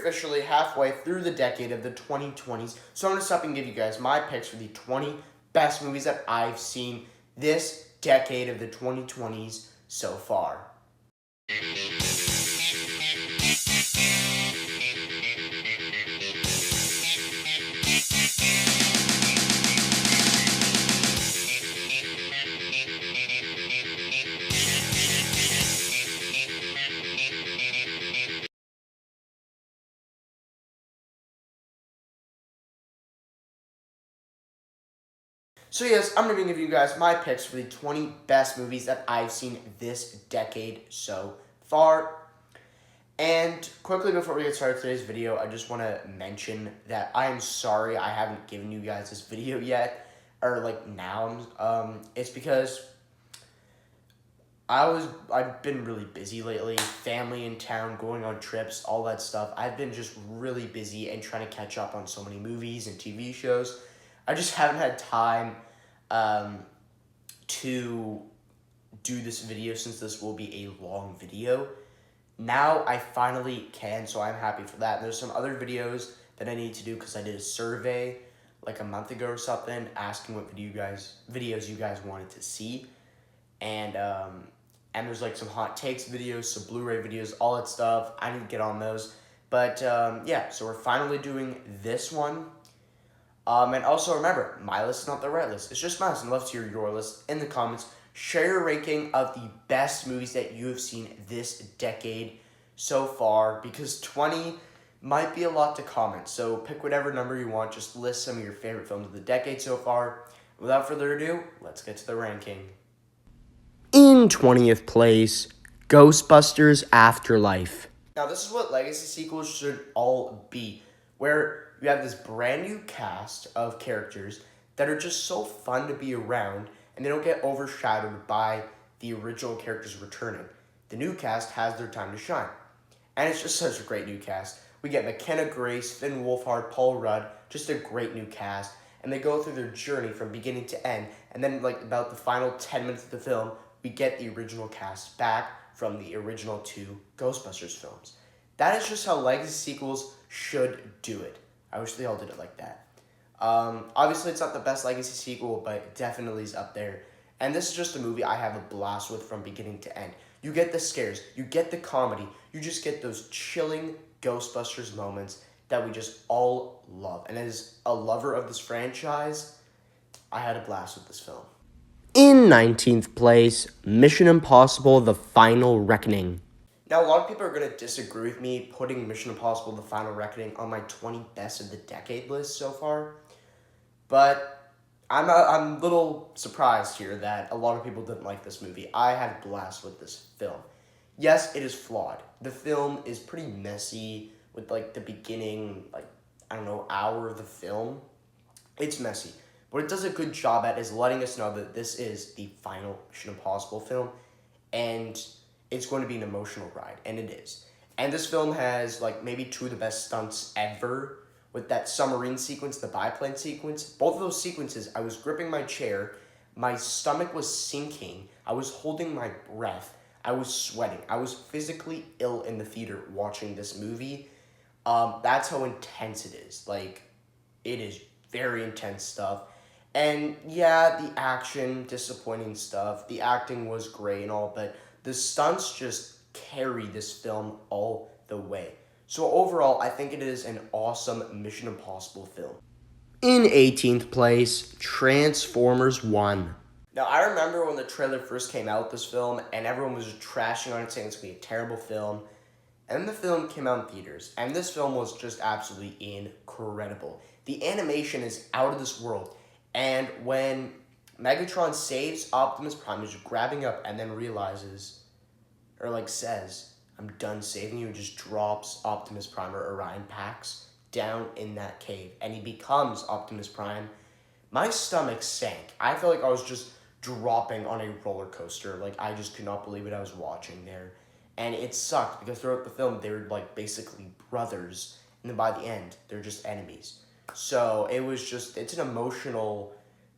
officially halfway through the decade of the 2020s, so I'm going to stop and give you guys my picks for the 20 best movies that I've seen this decade of the 2020s so far. So yes, I'm going to be giving you guys my picks for the 20 best movies that I've seen this decade so far. And quickly before we get started today's video, I just want to mention that I am sorry I haven't given you guys this video yet, or like now. It's because I've been really busy lately, family in town, going on trips, all that stuff. I've been just really busy and trying to catch up on so many movies and TV shows. I just haven't had time to do this video since this will be a long video. Now I finally can, so I'm happy for that. There's some other videos that I need to do because I did a survey like a month ago or something asking what videos you guys wanted to see. And there's like some hot takes videos, some Blu-ray videos, all that stuff. I need to get on those. But yeah, so we're finally doing this one. And also remember, my list is not the right list. It's just my list. I'd love to hear your list in the comments. Share your ranking of the best movies that you have seen this decade so far, because 20 might be a lot to comment. So pick whatever number you want. Just list some of your favorite films of the decade so far. Without further ado, let's get to the ranking. In 20th place, Ghostbusters Afterlife. Now this is what legacy sequels should all be, where you have this brand new cast of characters that are just so fun to be around, and they don't get overshadowed by the original characters returning. The new cast has their time to shine. And it's just such a great new cast. We get McKenna Grace, Finn Wolfhard, Paul Rudd, just a great new cast. And they go through their journey from beginning to end. And then like about the final 10 minutes of the film, we get the original cast back from the original 2 Ghostbusters films. That is just how legacy sequels should do it. I wish they all did it like that. Obviously, it's not the best legacy sequel, but it definitely is up there. And this is just a movie I have a blast with from beginning to end. You get the scares, you get the comedy, you just get those chilling Ghostbusters moments that we just all love. And as a lover of this franchise, I had a blast with this film. In 19th place, Mission Impossible: The Final Reckoning. Now, a lot of people are going to disagree with me putting Mission Impossible: The Final Reckoning on my 20 best of the decade list so far. But I'm a little surprised here that a lot of people didn't like this movie. I had a blast with this film. Yes, it is flawed. The film is pretty messy with like the beginning, hour of the film. It's messy. What it does a good job at is letting us know that this is the final Mission Impossible film. And it's going to be an emotional ride, and it is. And this film has like maybe 2 of the best stunts ever, with that submarine sequence, the biplane sequence. Both of those sequences, I was gripping my chair, my stomach was sinking, I was holding my breath, I was sweating. I was physically ill in the theater watching this movie. That's how intense it is. Like, it is very intense stuff. And yeah, the action, disappointing stuff. The acting was great and all, but the stunts just carry this film all the way. So overall, I think it is an awesome Mission Impossible film. In 18th place, Transformers 1. Now, I remember when the trailer first came out with this film, and everyone was trashing on it, saying it's going to be a terrible film. And then the film came out in theaters, and this film was just absolutely incredible. The animation is out of this world, and when Megatron saves Optimus Prime, he's grabbing up and then realizes, or like says, "I'm done saving you," and just drops Optimus Prime, or Orion Pax, down in that cave, and he becomes Optimus Prime. My stomach sank. I felt like I was just dropping on a roller coaster. Like, I just could not believe what I was watching there. And it sucked, because throughout the film, they were like basically brothers, and then by the end, they're just enemies. So it was just, it's an emotional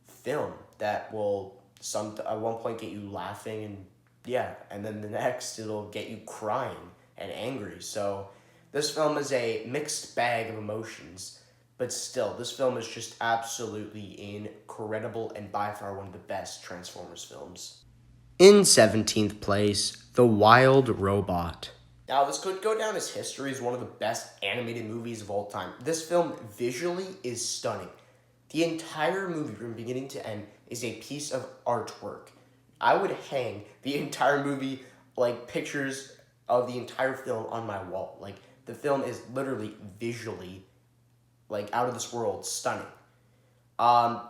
film that will at one point get you laughing, and yeah, and then the next it'll get you crying and angry. So This film is a mixed bag of emotions, but still, this film is just absolutely incredible and by far one of the best Transformers films. In 17th place, The Wild Robot. Now, this could go down as history as one of the best animated movies of all time. This film visually is stunning. The entire movie, from beginning to end, is a piece of artwork. I would hang the entire movie, like pictures of the entire film on my wall. Like, the film is literally visually, like, out of this world, stunning.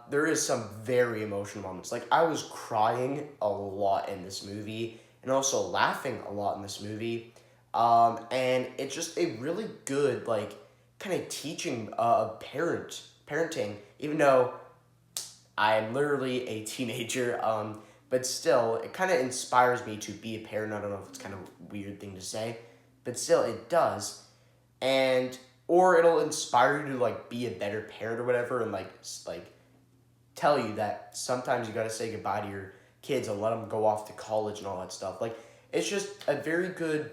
There is some very emotional moments. Like, I was crying a lot in this movie and also laughing a lot in this movie. And it's just a really good, like, kind of teaching parenting, even though I'm literally a teenager, but still, it kind of inspires me to be a parent. I don't know if it's kind of a weird thing to say, but still, it does. And or it'll inspire you to like be a better parent or whatever, and like tell you that sometimes you gotta say goodbye to your kids and let them go off to college and all that stuff. Like, it's just a very good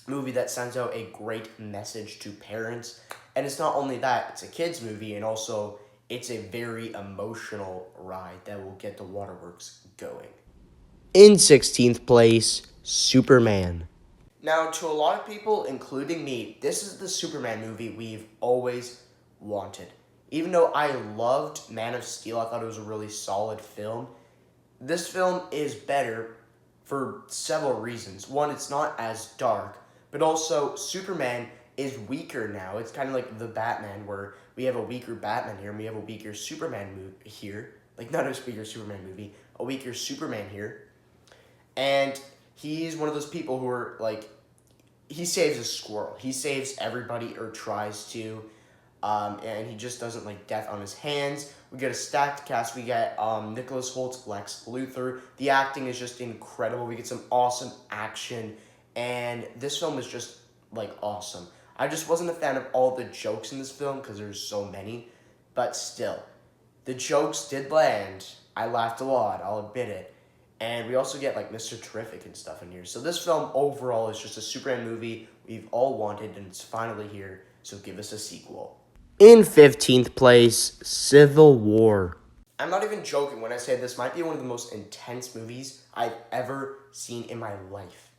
movie that sends out a great message to parents. And it's not only that, it's a kids movie, and also it's a very emotional ride that will get the waterworks going. In 16th place, Superman. Now, to a lot of people, including me, this is the Superman movie we've always wanted. Even though I loved Man of Steel, I thought it was a really solid film. This film is better for several reasons. One, it's not as dark, but also Superman is weaker now. It's kind of like the Batman, where we have a weaker Batman here, and we have a weaker Superman here. Like, not a weaker Superman movie, a weaker Superman here. And he's one of those people who are, like, he saves a squirrel. He saves everybody, or tries to, and he just doesn't like death on his hands. We get a stacked cast. We get Nicholas Holt's Lex Luthor. The acting is just incredible. We get some awesome action, and this film is just, like, awesome. I just wasn't a fan of all the jokes in this film because there's so many, but still, the jokes did land. I laughed a lot, I'll admit it. And we also get, like, Mr. Terrific and stuff in here. So this film, overall, is just a Superman movie we've all wanted, and it's finally here, so give us a sequel. In 15th place, Civil War. I'm not even joking when I say this might be one of the most intense movies I've ever seen in my life.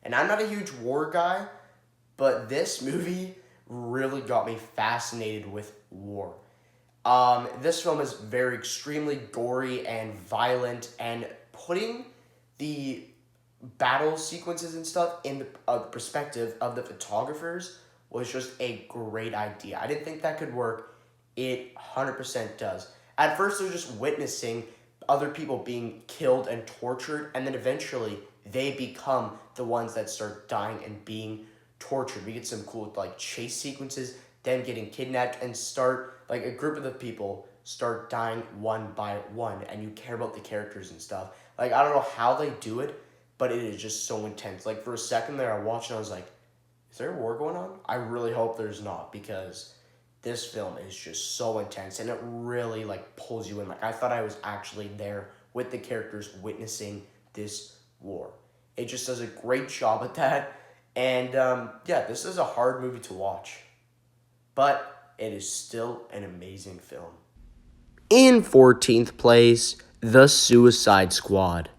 And I'm not a huge war guy, but this movie really got me fascinated with war. This film is very extremely gory and violent, and putting the battle sequences and stuff in the perspective of the photographers was just a great idea. I didn't think that could work. It 100% does. At first, they're just witnessing other people being killed and tortured, and then eventually they become the ones that start dying and being tortured. We get some cool, like, chase sequences, them getting kidnapped, and start, like, a group of the people start dying one by one, and you care about the characters and stuff. Like, I don't know how they do it, but it is just so intense. Like, for a second there, I watched and I was like, is there a war going on? I really hope there's not, because this film is just so intense, and it really, like, pulls you in. Like, I thought I was actually there with the characters witnessing this war. It just does a great job at that. And, yeah, this is a hard movie to watch, but it is still an amazing film. In 14th place, The Suicide Squad.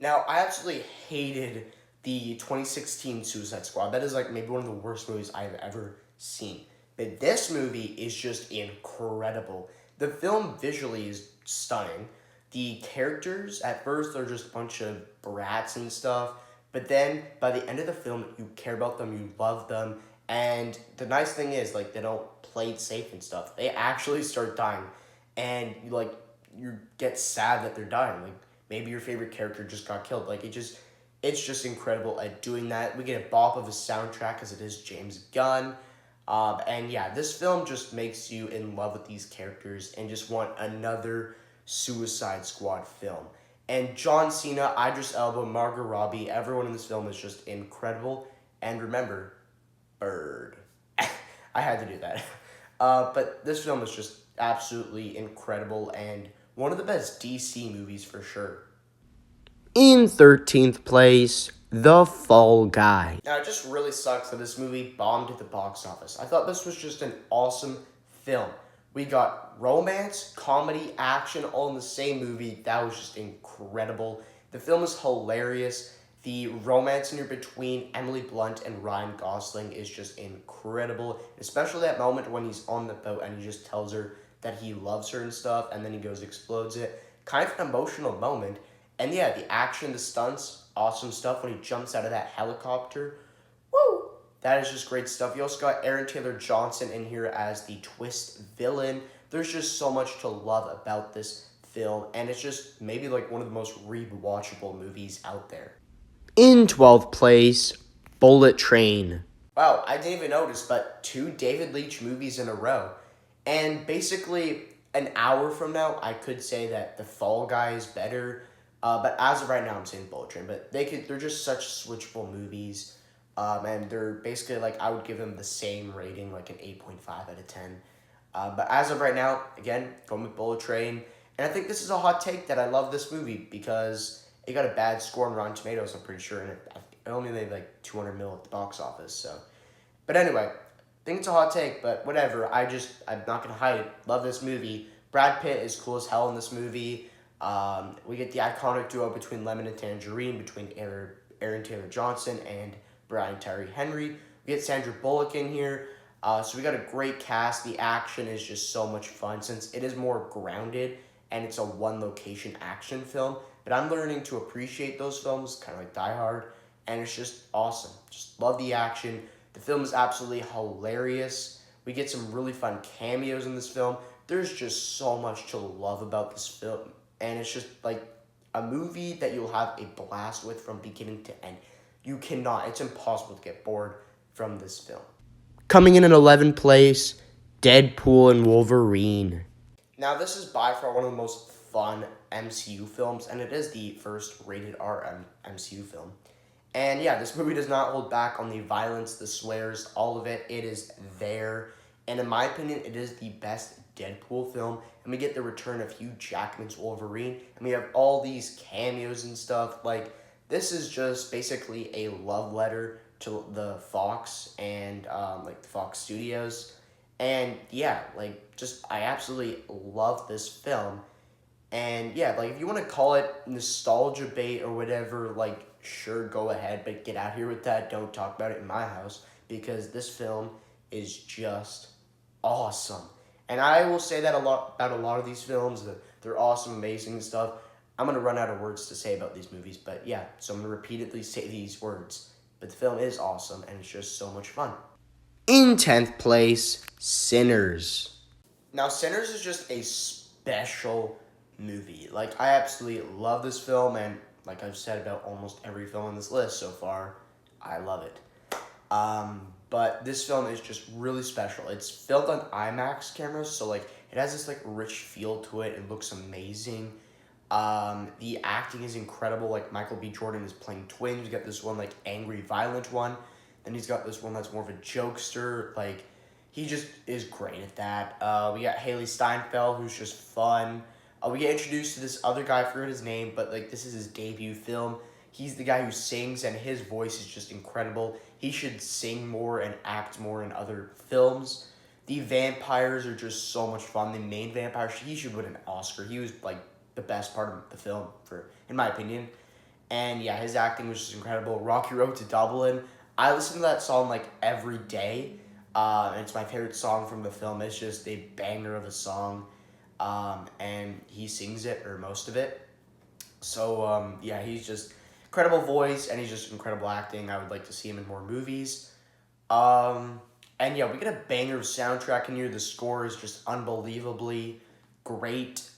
Now, I absolutely hated the 2016 Suicide Squad. That is, like, maybe one of the worst movies I've ever seen. But this movie is just incredible. The film visually is stunning. The characters, at first, they're just a bunch of brats and stuff. But then, by the end of the film, you care about them, you love them. And the nice thing is, like, they don't play it safe and stuff. They actually start dying. And, you get sad that they're dying. Like, maybe your favorite character just got killed. Like, it's just incredible at doing that. We get a bop of a soundtrack because it is James Gunn. And yeah, this film just makes you in love with these characters and just want another Suicide Squad film. And John Cena, Idris Elba, Margot Robbie, everyone in this film is just incredible. And remember, Bird. I had to do that. But this film is just absolutely incredible and one of the best DC movies for sure. In 13th place, The Fall Guy. Now, it just really sucks that this movie bombed at the box office. I thought this was just an awesome film. We got romance, comedy, action, all in the same movie. That was just incredible. The film is hilarious. The romance in here between Emily Blunt and Ryan Gosling is just incredible. Especially that moment when he's on the boat and he just tells her that he loves her and stuff, and then he goes explodes it. Kind of an emotional moment. And yeah, the action, the stunts, awesome stuff when he jumps out of that helicopter. Woo! That is just great stuff. You also got Aaron Taylor Johnson in here as the twist villain. There's just so much to love about this film, and it's just maybe like one of the most rewatchable movies out there. In 12th place, Bullet Train. Wow, I didn't even notice, but 2 David Leitch movies in a row. And basically, an hour from now, I could say that The Fall Guy is better. But as of right now, I'm saying Bullet Train. But they're just such switchable movies. And they're basically like, I would give them the same rating, like an 8.5 out of 10. But as of right now, again, going with Bullet Train. And I think this is a hot take that I love this movie because it got a bad score on Rotten Tomatoes, I'm pretty sure. And it only made like 200 mil at the box office. So, but anyway, I think it's a hot take, but whatever. I'm not going to hide it. Love this movie. Brad Pitt is cool as hell in this movie. We get the iconic duo between Lemon and Tangerine, between Aaron Taylor Johnson and Brian Tyree Henry. We get Sandra Bullock in here. So we got a great cast. The action is just so much fun since it is more grounded and it's a one-location action film. But I'm learning to appreciate those films, kind of like Die Hard, and it's just awesome. Just love the action. The film is absolutely hilarious. We get some really fun cameos in this film. There's just so much to love about this film. And it's just like a movie that you'll have a blast with from beginning to end. It's impossible to get bored from this film. Coming in 11th place, Deadpool and Wolverine. Now, this is by far one of the most fun MCU films, and it is the first rated R MCU film. And yeah, this movie does not hold back on the violence, the swears, all of it. It is there. And in my opinion, it is the best Deadpool film. And we get the return of Hugh Jackman's Wolverine. And we have all these cameos and stuff. Like, this is just basically a love letter to the Fox and the Fox Studios. And yeah, I absolutely love this film. And yeah, if you want to call it nostalgia bait or whatever, sure, go ahead, but get out here with that. Don't talk about it in my house because this film is just awesome. And I will say that about a lot of these films, that they're awesome, amazing and stuff. I'm going to run out of words to say about these movies, but yeah, so I'm going to repeatedly say these words. But the film is awesome, and it's just so much fun. In 10th place, Sinners. Now, Sinners is just a special movie. I absolutely love this film, and like I've said about almost every film on this list so far, I love it. But this film is just really special. It's filmed on IMAX cameras, so it has this rich feel to it. It looks amazing. The acting is incredible. Michael B. Jordan is playing twins. You got this one angry, violent one. Then he's got this one that's more of a jokester. He just is great at that. We got Haley Steinfeld, who's just fun. We get introduced to this other guy, I forget his name, but this is his debut film. He's the guy who sings, and his voice is just incredible. He should sing more and act more in other films. The vampires are just so much fun. The main vampire, he should win an Oscar. He was the best part of the film, in my opinion. And yeah, his acting was just incredible. Rocky Road to Dublin. I listen to that song every day. And it's my favorite song from the film. It's just a banger of a song. And he sings it, or most of it. So, yeah, he's just incredible voice, and he's just incredible acting. I would like to see him in more movies. And yeah, we get a banger of soundtrack in here. The score is just unbelievably great.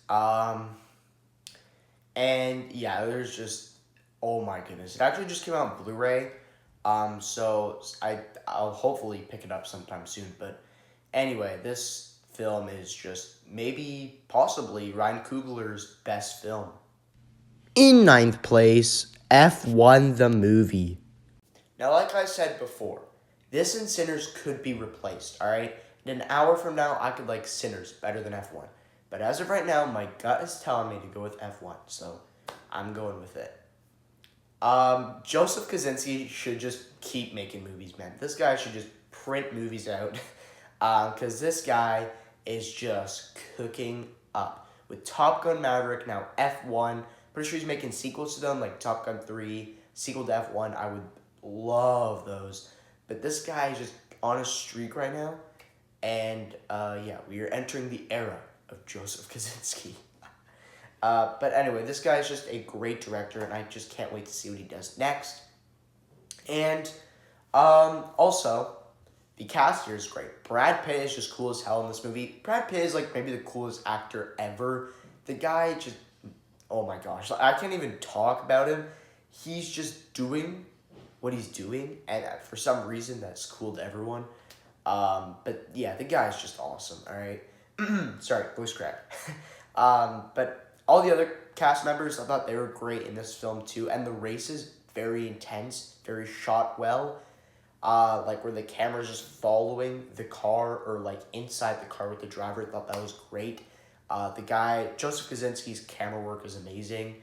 And yeah, there's just, oh my goodness. It actually just came out on Blu-ray. So I'll hopefully pick it up sometime soon. But anyway, this film is just possibly Ryan Coogler's best film. In 9th place, F1 the movie. Now, like I said before, this and Sinners could be replaced, alright? In an hour from now, I could like Sinners better than F1. But as of right now, my gut is telling me to go with F1, so I'm going with it. Joseph Kosinski should just keep making movies, man. This guy should just print movies out. Because this guy is just cooking up. With Top Gun Maverick, now F1. Pretty sure he's making sequels to them, like Top Gun 3, sequel to F1. I would love those. But this guy is just on a streak right now. And, yeah, we are entering the era of Joseph Kosinski. But anyway, this guy is just a great director, and I just can't wait to see what he does next. And, also, the cast here is great. Brad Pitt is just cool as hell in this movie. Brad Pitt is, like, maybe the coolest actor ever. The guy just, oh my gosh, I can't even talk about him. He's just doing what he's doing, and for some reason, that's cool to everyone. But yeah, the guy's just awesome, all right? Sorry, voice crack. But all the other cast members, I thought they were great in this film too, and the races, very intense, very shot well. Like where the camera's just following the car or like inside the car with the driver. I thought that was great. The guy, Joseph Kosinski's camera work is amazing.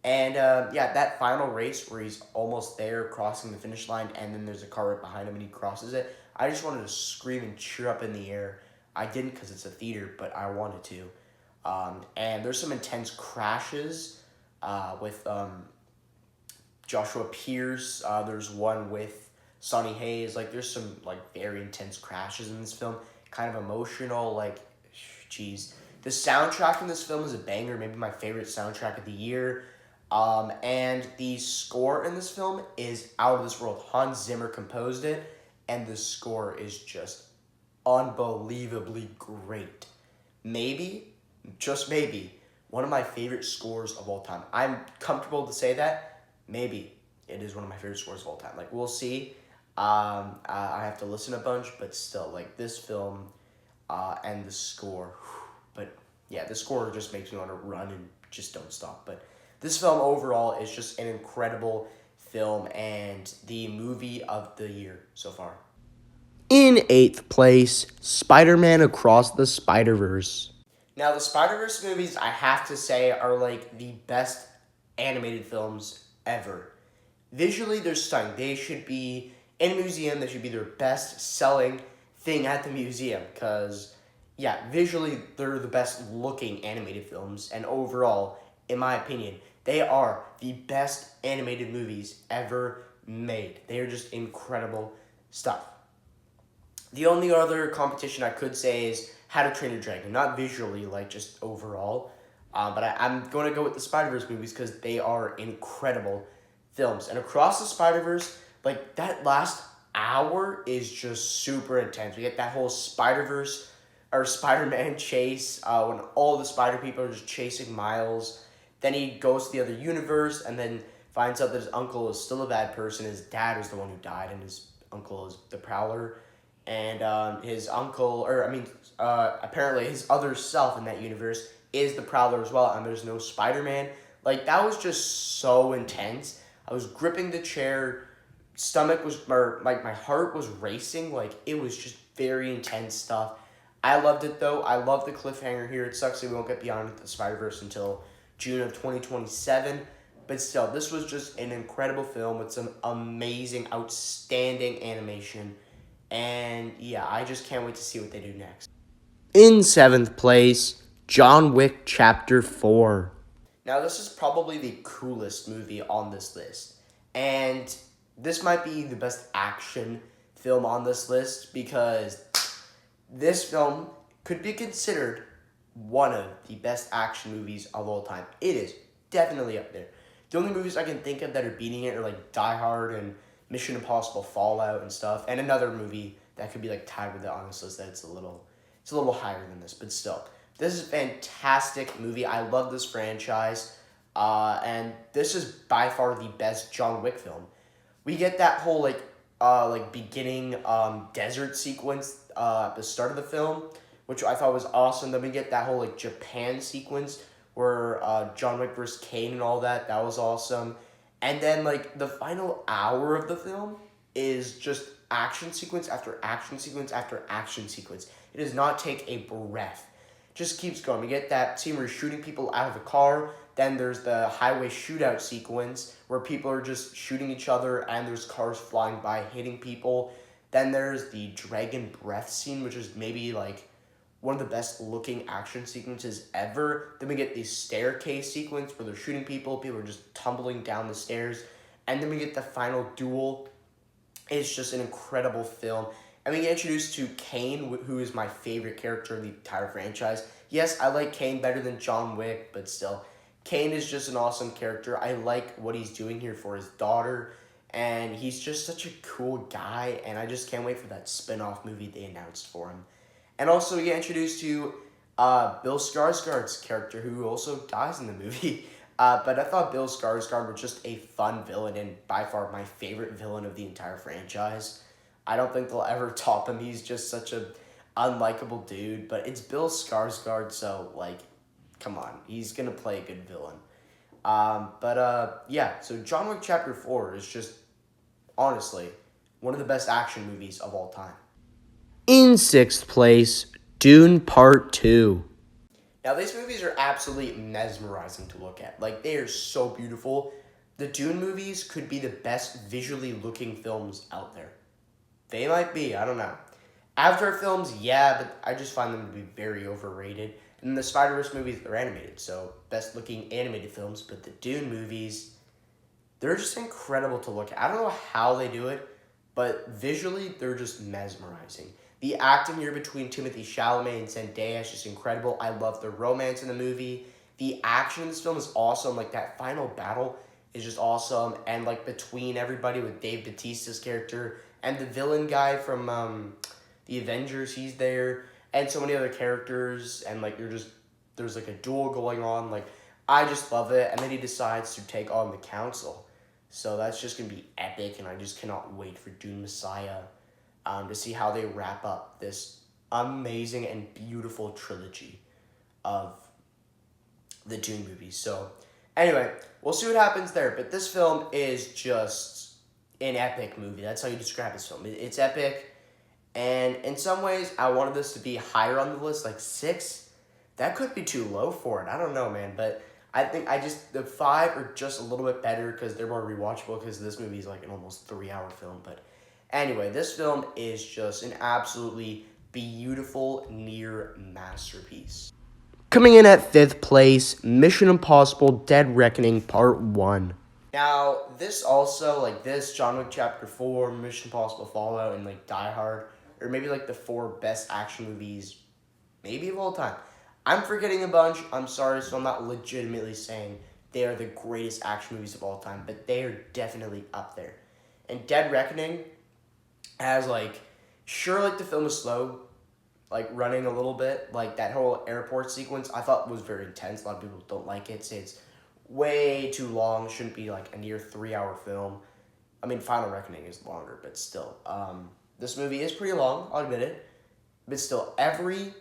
And yeah, that final race where he's almost there crossing the finish line and then there's a car right behind him and he crosses it. I just wanted to scream and cheer up in the air. I didn't because it's a theater, but I wanted to. And there's some intense crashes with Joshua Pierce. There's one with Sonny Hayes. Like, there's some, like, very intense crashes in this film. Kind of emotional, like, jeez. The soundtrack in this film is a banger, maybe my favorite soundtrack of the year. And the score in this film is out of this world. Hans Zimmer composed it, and the score is just unbelievably great. Maybe, just maybe, one of my favorite scores of all time. I'm comfortable to say that. Maybe it is one of my favorite scores of all time. Like, we'll see. I have to listen a bunch, but still, like, this film and the score. But, yeah, the score just makes me want to run and just don't stop. But this film overall is just an incredible film and the movie of the year so far. In 8th place, Spider-Man Across the SpiderVerse. Now, the SpiderVerse movies, I have to say, are like the best animated films ever. Visually, they're stunning. They should be in a museum. They should be their best-selling thing at the museum because, yeah, visually, they're the best-looking animated films. And overall, in my opinion, they are the best animated movies ever made. They are just incredible stuff. The only other competition I could say is How to Train Your Dragon. Not visually, like just overall. But I'm going to go with the Spider-Verse movies because they are incredible films. And Across the Spider-Verse, like that last hour is just super intense. We get that whole Spider-Verse or Spider-Man chase when all the Spider people are just chasing Miles. Then he goes to the other universe and then finds out that his uncle is still a bad person. His dad is the one who died and his uncle is the Prowler. And his uncle, apparently his other self in that universe is the Prowler as well, and there's no Spider-Man. Like, that was just so intense. I was gripping the chair, my heart was racing. Like, it was just very intense stuff. I loved it, though. I love the cliffhanger here. It sucks that we won't get beyond the Spider-Verse until June of 2027. But still, this was just an incredible film with some amazing, outstanding animation. And yeah, I just can't wait to see what they do next. In 7th place, John Wick Chapter 4. Now, this is probably the coolest movie on this list. And this might be the best action film on this list because this film could be considered one of the best action movies of all time. It is definitely up there. The only movies I can think of that are beating it are like Die Hard and Mission Impossible Fallout and stuff, and another movie that could be like tied with it on this list that's a little higher than this, but still. This is a fantastic movie. I love this franchise, and this is by far the best John Wick film. We get that whole beginning desert sequence at the start of the film, which I thought was awesome. Then we get that whole Japan sequence where John Wick vs. Kane and all that. That was awesome. And then, the final hour of the film is just action sequence after action sequence after action sequence. It does not take a breath. Just keeps going. We get that scene where he's shooting people out of the car. Then there's the highway shootout sequence where people are just shooting each other and there's cars flying by hitting people. Then there's the dragon breath scene, which is maybe like one of the best looking action sequences ever. Then we get the staircase sequence where they're shooting people are just tumbling down the stairs. And then we get the final duel. It's just an incredible film. And we get introduced to Kane, who is my favorite character in the entire franchise. Yes, I like Kane better than John Wick, but still, Kane is just an awesome character. I like what he's doing here for his daughter, and he's just such a cool guy, and I just can't wait for that spin-off movie they announced for him. And also, we get introduced to Bill Skarsgård's character, who also dies in the movie. But I thought Bill Skarsgård was just a fun villain, and by far my favorite villain of the entire franchise. I don't think they'll ever top him. He's just such a unlikable dude, but it's Bill Skarsgård, so, like, come on. He's going to play a good villain. Yeah, so John Wick Chapter 4 is just, honestly, one of the best action movies of all time. In 6th place, Dune Part 2. Now, these movies are absolutely mesmerizing to look at. Like, they are so beautiful. The Dune movies could be the best visually looking films out there. They might be, I don't know. Avatar films, yeah, but I just find them to be very overrated. And the SpiderVerse movies, they're animated, so best looking animated films. But the Dune movies, they're just incredible to look at. I don't know how they do it, but visually, they're just mesmerizing. The acting here between Timothée Chalamet and Zendaya is just incredible. I love the romance in the movie. The action in this film is awesome. Like, that final battle is just awesome. And, like, between everybody with Dave Bautista's character and the villain guy from the Avengers, he's there. And so many other characters. And, like, there's, like, a duel going on. Like, I just love it. And then he decides to take on the council. So that's just going to be epic. And I just cannot wait for Dune Messiah to see how they wrap up this amazing and beautiful trilogy of the Dune movies. So, anyway, we'll see what happens there. But this film is just an epic movie. That's how you describe this film. It's epic. And in some ways, I wanted this to be higher on the list, like 6. That could be too low for it. I don't know, man. But I think the 5 are just a little bit better because they're more rewatchable because this movie is like an almost 3-hour film. But anyway, this film is just an absolutely beautiful, near masterpiece. Coming in at 5th place, Mission Impossible Dead Reckoning Part 1. Now, this also, like this, John Wick Chapter 4, Mission Impossible Fallout, and like Die Hard, or maybe like the 4 best action movies, maybe of all time. I'm forgetting a bunch, I'm sorry, so I'm not legitimately saying they are the greatest action movies of all time, but they are definitely up there. And Dead Reckoning has, like, sure, like, the film is slow, like, running a little bit. Like, that whole airport sequence I thought was very intense. A lot of people don't like it, say it's way too long. It shouldn't be, like, a near 3-hour film. I mean, Final Reckoning is longer, but still. This movie is pretty long, I'll admit it. But still, every,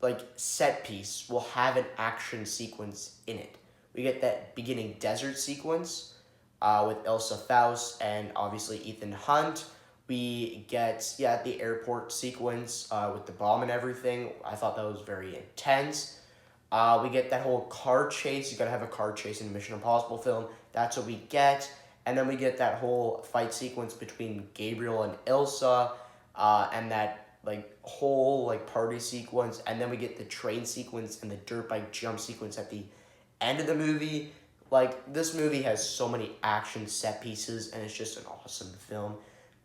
like, set piece will have an action sequence in it. We get that beginning desert sequence with Ilsa Faust and, obviously, Ethan Hunt. We get, the airport sequence with the bomb and everything. I thought that was very intense. We get that whole car chase. You gotta have a car chase in a Mission Impossible film. That's what we get. And then we get that whole fight sequence between Gabriel and Ilsa, and that, like, whole, like, party sequence. And then we get the train sequence and the dirt bike jump sequence at the end of the movie. Like, this movie has so many action set pieces, and it's just an awesome film.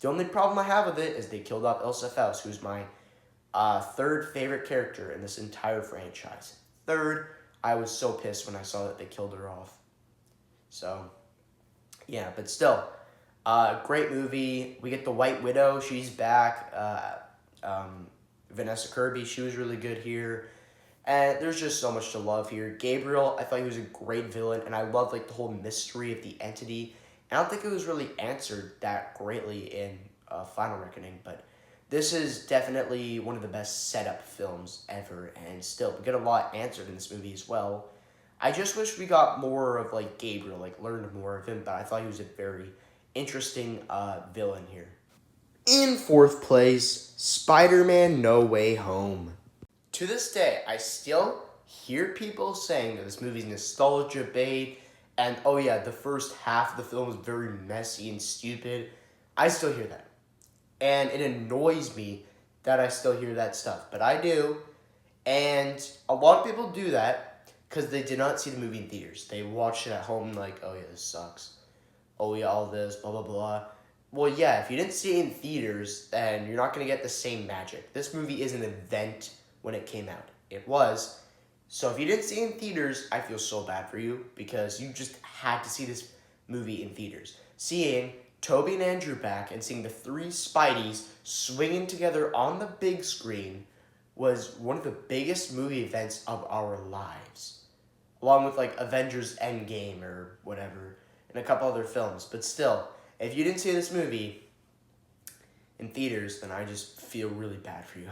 The only problem I have with it is they killed off Ilsa Faust, who's my 3rd favorite character in this entire franchise. 3rd, I was so pissed when I saw that they killed her off. So, yeah, but still, great movie. We get the White Widow, she's back. Vanessa Kirby, she was really good here. And there's just so much to love here. Gabriel, I thought he was a great villain, and I love, like, the whole mystery of the entity. I don't think it was really answered that greatly in Final Reckoning, but this is definitely one of the best setup films ever, and still, we get a lot answered in this movie as well. I just wish we got more of, like, Gabriel, like, learned more of him, but I thought he was a very interesting villain here. In 4th place, Spider-Man No Way Home. To this day, I still hear people saying that this movie's nostalgia bait, and oh yeah, the first half of the film is very messy and stupid, I still hear that. And it annoys me that I still hear that stuff. But I do. And a lot of people do that because they did not see the movie in theaters. They watched it at home like, oh yeah, this sucks. Oh yeah, all this, blah, blah, blah. Well, yeah, if you didn't see it in theaters, then you're not going to get the same magic. This movie is an event when it came out. It was. So if you didn't see it in theaters, I feel so bad for you because you just had to see this movie in theaters. Seeing Toby and Andrew back and seeing the three Spideys swinging together on the big screen was one of the biggest movie events of our lives. Along with like Avengers Endgame or whatever, and a couple other films. But still, if you didn't see this movie in theaters, then I just feel really bad for you.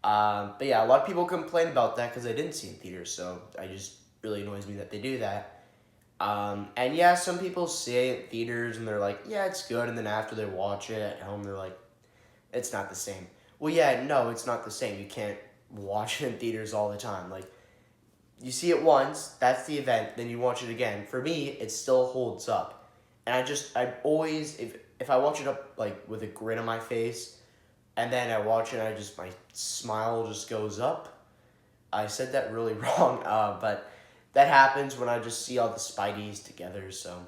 But yeah, a lot of people complain about that because I didn't see it in theaters, so it just really annoys me that they do that. And yeah, some people see it in theaters and they're like, yeah, it's good, and then after they watch it at home, they're like, it's not the same. Well, yeah, no, it's not the same. You can't watch it in theaters all the time. Like, you see it once, that's the event, then you watch it again. For me, it still holds up. And I always, if I watch it up, like, with a grin on my face, and then I watch it and my smile just goes up. I said that really wrong, but that happens when I just see all the Spideys together, so.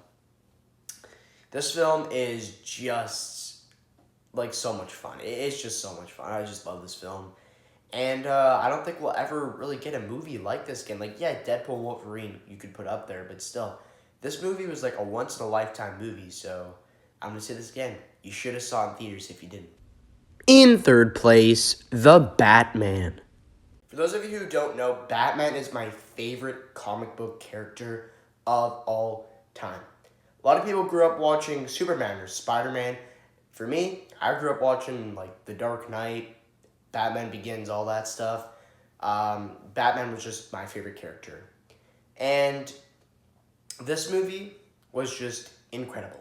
This film is just, like, so much fun. It's just so much fun. I just love this film. And I don't think we'll ever really get a movie like this again. Like, yeah, Deadpool and Wolverine you could put up there, but still. This movie was like a once-in-a-lifetime movie, so I'm going to say this again. You should have saw it in theaters if you didn't. In third place, The Batman. For those of you who don't know, Batman is my favorite comic book character of all time. A lot of people grew up watching Superman or Spider-Man. For me, I grew up watching, like, The Dark Knight, Batman Begins, all that stuff. Batman was just my favorite character. And this movie was just incredible.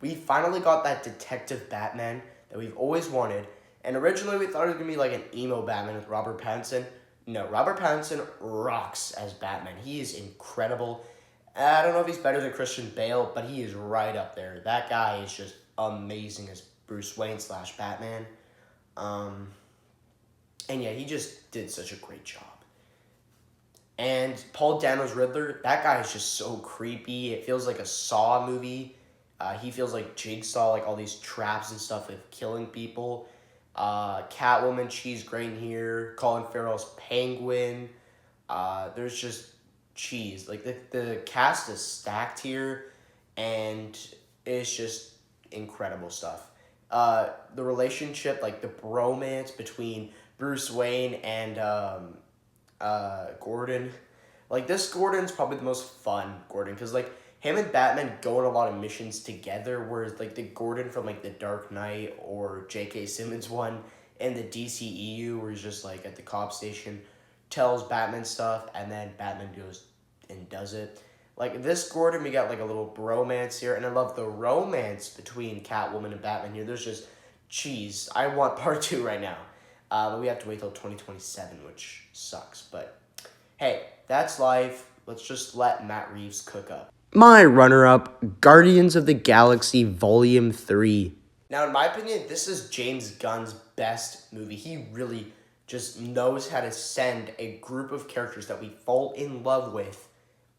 We finally got that detective Batman that we've always wanted. And originally we thought it was going to be like an emo Batman with Robert Pattinson. No, Robert Pattinson rocks as Batman. He is incredible. I don't know if he's better than Christian Bale, but he is right up there. That guy is just amazing as Bruce Wayne / Batman. And yeah, he just did such a great job. And Paul Dano's Riddler, that guy is just so creepy. It feels like a Saw movie. He feels like Jigsaw, like all these traps and stuff with killing people. Catwoman, she's great in here. Colin Farrell's Penguin. There's just cheese. Like, the cast is stacked here, and it's just incredible stuff. The relationship, like the bromance between Bruce Wayne and Gordon. Like, this Gordon's probably the most fun Gordon, because, like, him and Batman go on a lot of missions together, whereas, like, the Gordon from, like, The Dark Knight or J.K. Simmons one in the DCEU, where he's just, like, at the cop station, tells Batman stuff, and then Batman goes and does it. Like, this Gordon, we got, like, a little bromance here, and I love the romance between Catwoman and Batman here. There's just cheese. I want part 2 right now. But we have to wait till 2027, which sucks. But, hey, that's life. Let's just let Matt Reeves cook up. My runner-up, Guardians of the Galaxy Volume 3. Now, in my opinion, this is James Gunn's best movie. He really just knows how to send a group of characters that we fall in love with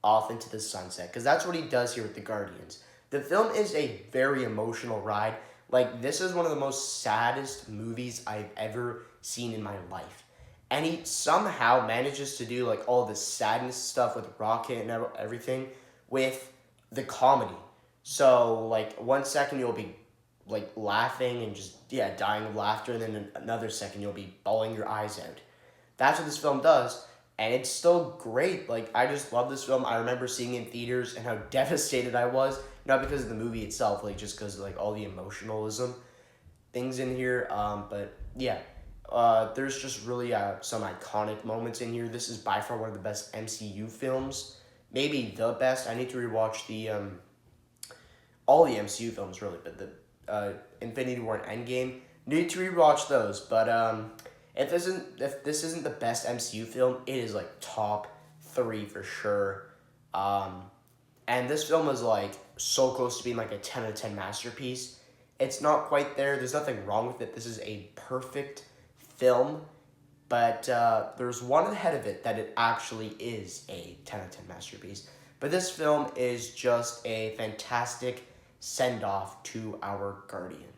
off into the sunset. Because that's what he does here with the Guardians. The film is a very emotional ride. Like, this is one of the most saddest movies I've ever seen in my life. And he somehow manages to do, like, all this sadness stuff with Rocket and everything with the comedy. So, like, 1 second you'll be, like, laughing and just, yeah, dying of laughter, and then another second you'll be bawling your eyes out. That's what this film does, and it's still great. Like, I just love this film. I remember seeing it in theaters and how devastated I was, not because of the movie itself, like, just because of, like, all the emotionalism things in here, but, yeah. There's just really some iconic moments in here. This is by far one of the best MCU films. Maybe the best. I need to rewatch all the MCU films, really, but the Infinity War and Endgame. Need to rewatch those, but If this isn't the best MCU film, it is like top 3 for sure. And this film is like so close to being like a 10 out of 10 masterpiece. It's not quite there. There's nothing wrong with it. This is a perfect film. But there's one ahead of it that it actually is a 10 out of 10 masterpiece. But this film is just a fantastic send-off to our Guardian.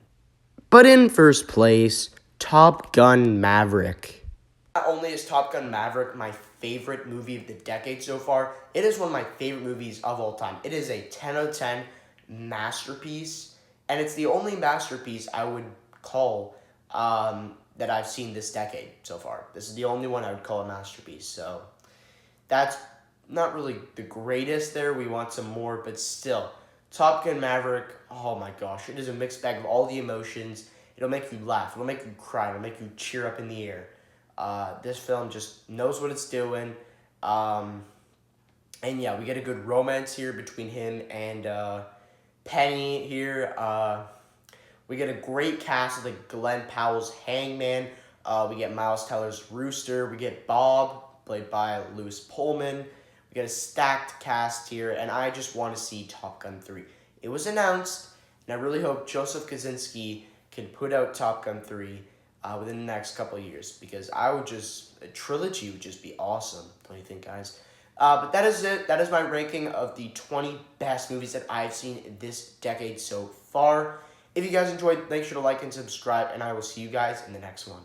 But in first place, Top Gun Maverick. Not only is Top Gun Maverick my favorite movie of the decade so far, it is one of my favorite movies of all time. It is a 10 out of 10 masterpiece, and it's the only masterpiece I would call that I've seen this decade so far. This is the only one I would call a masterpiece, so that's not really the greatest there. We want some more, but still. Top Gun Maverick, oh my gosh, it is a mixed bag of all the emotions. It'll make you laugh, it'll make you cry, it'll make you cheer up in the air. This film just knows what it's doing. And yeah, we get a good romance here between him and Penny here. We get a great cast of like Glenn Powell's Hangman. We get Miles Teller's Rooster. We get Bob, played by Lewis Pullman. We get a stacked cast here, and I just want to see Top Gun 3. It was announced, and I really hope Joseph Kosinski can put out Top Gun 3 within the next couple of years, because a trilogy would just be awesome. What do you think, guys? But that is it. That is my ranking of the 20 best movies that I've seen this decade so far. If you guys enjoyed, make sure to like and subscribe, and I will see you guys in the next one.